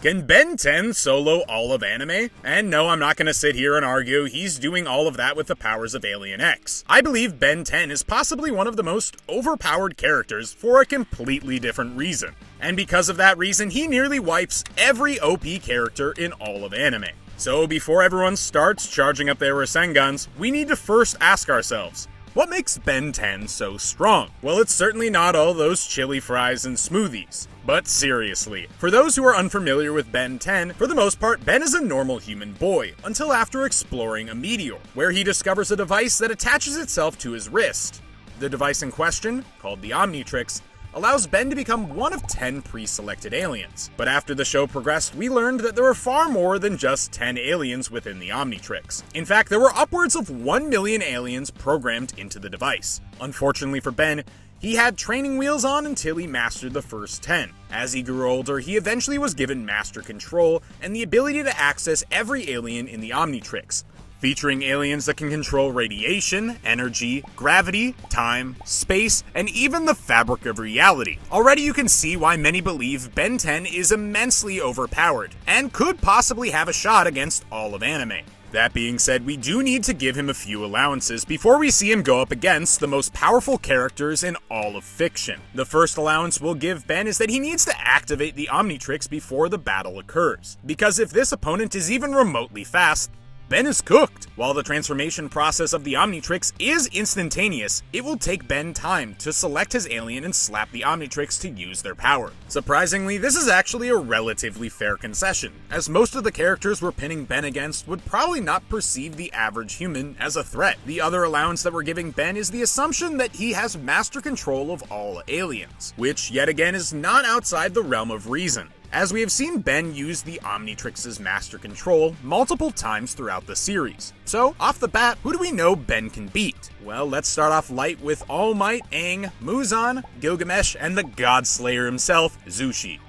Can Ben 10 solo all of anime? And no, I'm not going to sit here and argue he's doing all of that with the powers of Alien X. I believe Ben 10 is possibly one of the most overpowered characters for a completely different reason. And because of that reason, he nearly wipes every OP character in all of anime. So before everyone starts charging up their Rasengans, we need to first ask ourselves, what makes Ben 10 so strong? Well, it's certainly not all those chili fries and smoothies. But seriously, for those who are unfamiliar with Ben 10, for the most part, Ben is a normal human boy, until after exploring a meteor, where he discovers a device that attaches itself to his wrist. The device in question, called the Omnitrix, allows Ben to become one of 10 pre-selected aliens. But after the show progressed, we learned that there were far more than just 10 aliens within the Omnitrix. In fact, there were upwards of 1 million aliens programmed into the device. Unfortunately for Ben, he had training wheels on until he mastered the first 10. As he grew older, he eventually was given master control and the ability to access every alien in the Omnitrix, featuring aliens that can control radiation, energy, gravity, time, space, and even the fabric of reality. Already you can see why many believe Ben 10 is immensely overpowered, and could possibly have a shot against all of anime. That being said, we do need to give him a few allowances before we see him go up against the most powerful characters in all of fiction. The first allowance we'll give Ben is that he needs to activate the Omnitrix before the battle occurs, because if this opponent is even remotely fast, Ben is cooked. While the transformation process of the Omnitrix is instantaneous, it will take Ben time to select his alien and slap the Omnitrix to use their power. Surprisingly, this is actually a relatively fair concession, as most of the characters we're pinning Ben against would probably not perceive the average human as a threat. The other allowance that we're giving Ben is the assumption that he has master control of all aliens, which yet again is not outside the realm of reason, as we have seen Ben use the Omnitrix's master control multiple times throughout the series. So, off the bat, who do we know Ben can beat? Well, let's start off light with All Might, Aang, Muzan, Gilgamesh, and the Godslayer himself, Zushi.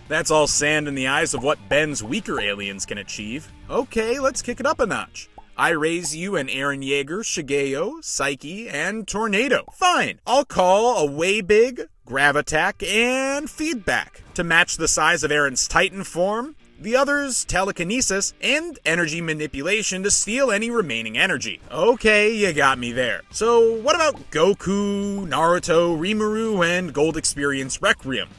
That's all sand in the eyes of what Ben's weaker aliens can achieve. Okay, let's kick it up a notch. I raise you an Eren Yeager, Shigeo, Psyche, and Tornado. Fine, I'll call a Way Big, Gravitack, and Feedback to match the size of Eren's Titan form, the others Telekinesis, and Energy Manipulation to steal any remaining energy. Okay, you got me there. So what about Goku, Naruto, Rimuru, and Gold Experience Requiem?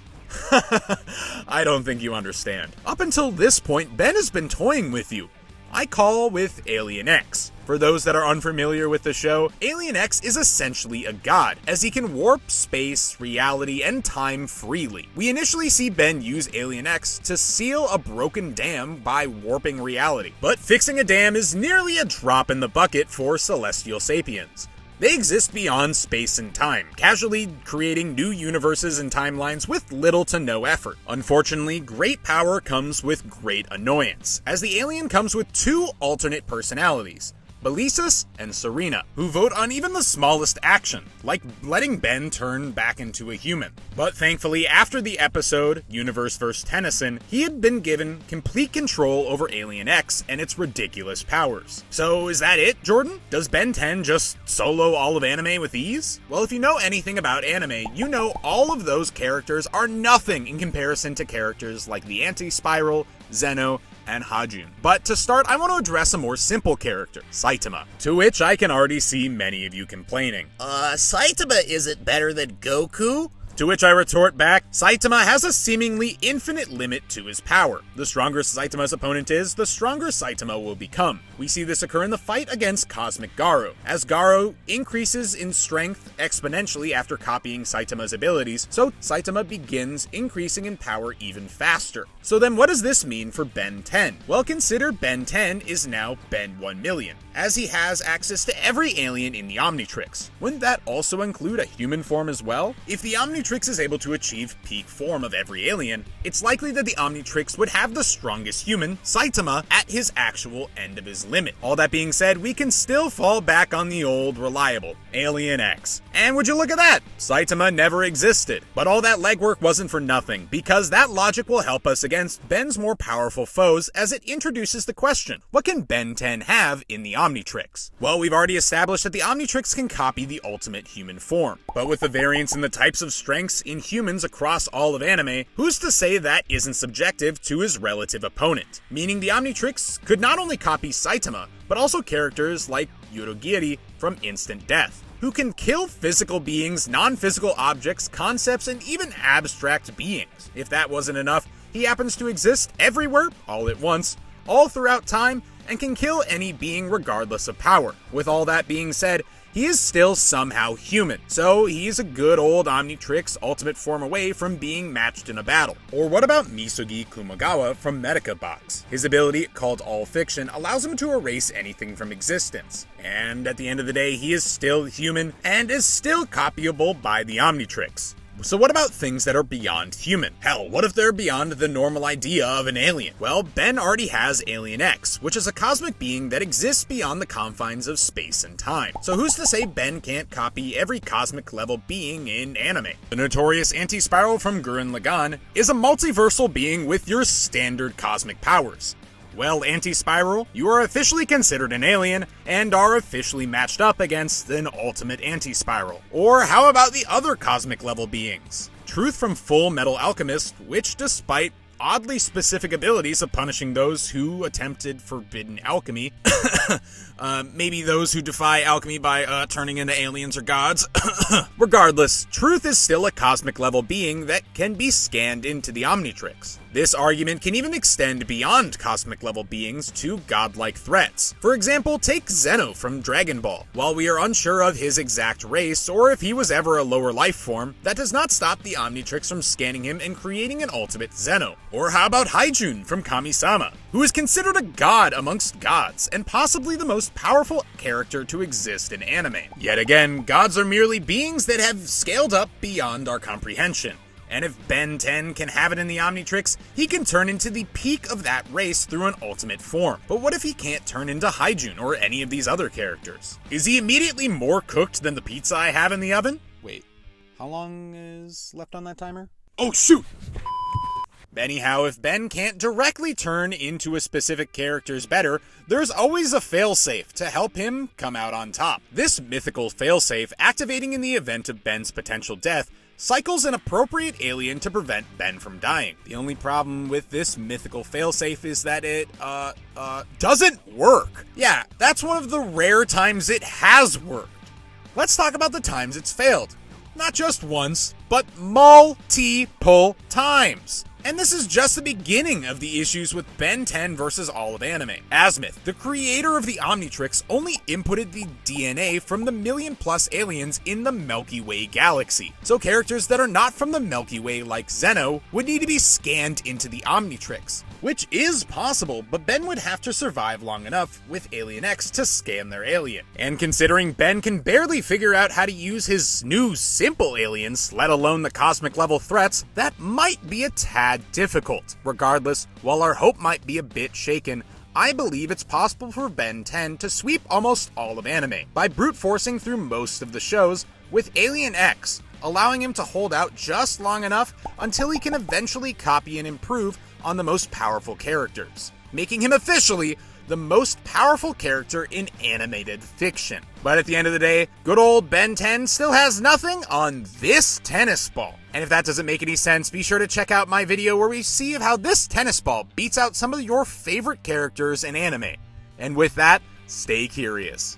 I don't think you understand. Up until this point, Ben has been toying with you. I call with Alien X. For those that are unfamiliar with the show, Alien X is essentially a god, as he can warp space, reality, and time freely. We initially see Ben use Alien X to seal a broken dam by warping reality, but fixing a dam is nearly a drop in the bucket for celestial sapiens. They exist beyond space and time, casually creating new universes and timelines with little to no effort. Unfortunately, great power comes with great annoyance, as the alien comes with two alternate personalities, Belisis and Serena, who vote on even the smallest action, like letting Ben turn back into a human. But thankfully, after the episode, Universe vs. Tennyson, he had been given complete control over Alien X and its ridiculous powers. So is that it, Jordan? Does Ben 10 just solo all of anime with ease? Well, if you know anything about anime, you know all of those characters are nothing in comparison to characters like the Anti-Spiral, Zeno, and Hajun. But to start, I want to address a more simple character, Saitama, to which I can already see many of you complaining. Saitama isn't better than Goku? To which I retort back, Saitama has a seemingly infinite limit to his power. The stronger Saitama's opponent is, the stronger Saitama will become. We see this occur in the fight against Cosmic Garo, as Garo increases in strength exponentially after copying Saitama's abilities, so Saitama begins increasing in power even faster. So then what does this mean for Ben 10? Well, consider Ben 10 is now Ben 1 million, as he has access to every alien in the Omnitrix. Wouldn't that also include a human form as well? If the Omnitrix is able to achieve peak form of every alien, it's likely that the Omnitrix would have the strongest human, Saitama, at his actual end of his limit. All that being said, we can still fall back on the old reliable, Alien X. And would you look at that? Saitama never existed. But all that legwork wasn't for nothing, because that logic will help us against Ben's more powerful foes as it introduces the question, what can Ben 10 have in the Omnitrix? Well, we've already established that the Omnitrix can copy the ultimate human form, but with the variance in the types of strength strengths in humans across all of anime, who's to say that isn't subjective to his relative opponent? Meaning the Omnitrix could not only copy Saitama, but also characters like Yurogiri from Instant Death, who can kill physical beings, non-physical objects, concepts, and even abstract beings. If that wasn't enough, he happens to exist everywhere, all at once, all throughout time, and can kill any being regardless of power. With all that being said, he is still somehow human, so he's a good old Omnitrix ultimate form away from being matched in a battle. Or what about Misugi Kumagawa from Medica Box? His ability, called All Fiction, allows him to erase anything from existence. And at the end of the day, he is still human and is still copyable by the Omnitrix. So what about things that are beyond human? Hell, what if they're beyond the normal idea of an alien? Well, Ben already has Alien X, which is a cosmic being that exists beyond the confines of space and time. So who's to say Ben can't copy every cosmic level being in anime? The notorious Anti-Spiral from Gurren Lagann is a multiversal being with your standard cosmic powers. Well, Anti-Spiral, you are officially considered an alien and are officially matched up against an ultimate Anti-Spiral. Or how about the other cosmic level beings? Truth from Full Metal Alchemist, which despite oddly specific abilities of punishing those who attempted forbidden alchemy, maybe those who defy alchemy by turning into aliens or gods. Regardless, Truth is still a cosmic level being that can be scanned into the Omnitrix. This argument can even extend beyond cosmic level beings to godlike threats. For example, take Zeno from Dragon Ball. While we are unsure of his exact race or if he was ever a lower life form, that does not stop the Omnitrix from scanning him and creating an ultimate Zeno. Or how about Haijun from Kami-sama, who is considered a god amongst gods and possibly the most powerful character to exist in anime. Yet again, gods are merely beings that have scaled up beyond our comprehension. And if Ben 10 can have it in the Omnitrix, he can turn into the peak of that race through an ultimate form. But what if he can't turn into Haijun or any of these other characters? Is he immediately more cooked than the pizza I have in the oven? Wait, how long is left on that timer? Oh shoot! Anyhow, if Ben can't directly turn into a specific character's better, there's always a failsafe to help him come out on top. This mythical failsafe, activating in the event of Ben's potential death, cycles an appropriate alien to prevent Ben from dying. The only problem with this mythical failsafe is that it, doesn't work. Yeah, that's one of the rare times it has worked. Let's talk about the times it's failed. Not just once, but multiple times. And this is just the beginning of the issues with Ben 10 versus all of anime. Azimuth, the creator of the Omnitrix, only inputted the DNA from the million-plus aliens in the Milky Way galaxy. So characters that are not from the Milky Way, like Zeno, would need to be scanned into the Omnitrix. Which is possible, but Ben would have to survive long enough with Alien X to scan their alien. And considering Ben can barely figure out how to use his new simple aliens, let alone the cosmic level threats, that might be a tad difficult. Regardless, while our hope might be a bit shaken, I believe it's possible for Ben 10 to sweep almost all of anime by brute forcing through most of the shows with Alien X, allowing him to hold out just long enough until he can eventually copy and improve on the most powerful characters, making him officially the most powerful character in animated fiction. But at the end of the day, good old Ben 10 still has nothing on this tennis ball. And if that doesn't make any sense, be sure to check out my video where we see how this tennis ball beats out some of your favorite characters in anime. And with that, stay curious.